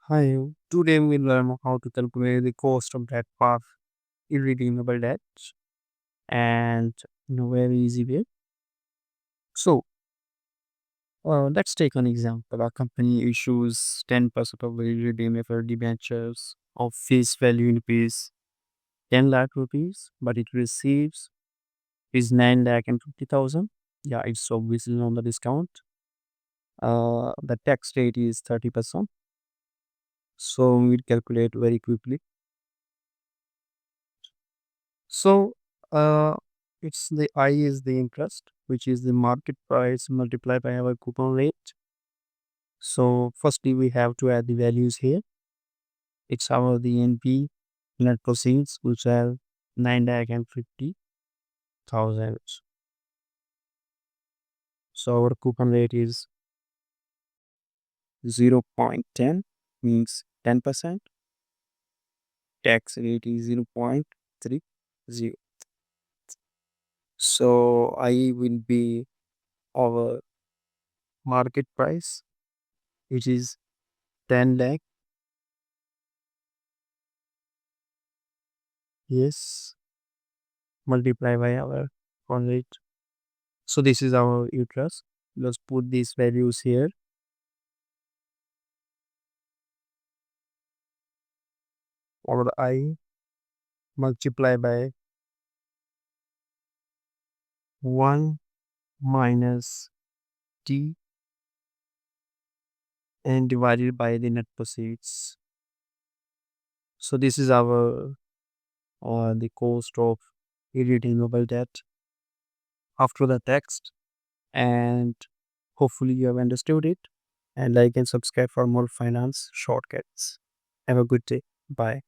Hi, today we learn how to calculate the cost of debt for irredeemable debt and in a very easy way. So, let's take an example. A company issues 10% of irredeemable debentures of face value in rupees 10 lakh rupees, but it receives is 9 lakh and 50,000. Yeah, it's obviously on the discount. The tax rate is 30%. So, we'll calculate very quickly. So, uh, it's the I is the interest, which is the market price multiplied by our coupon rate. So, firstly, we have to add the values here. It's our the NP net proceeds, which are 9 lakh and 50,000. So, our coupon rate is 0.10, means 10%. Tax rate is 0.30. So, I will be our market price, which is 10 lakh. Yes, multiply by our coupon rate. So this is our interest. Let's put these values here. Our I multiply by 1 minus T and divided by the net proceeds. So this is our the cost of irredeemable debt after the text, and hopefully you have understood it, and like and subscribe for more finance shortcuts. Have a good day. Bye.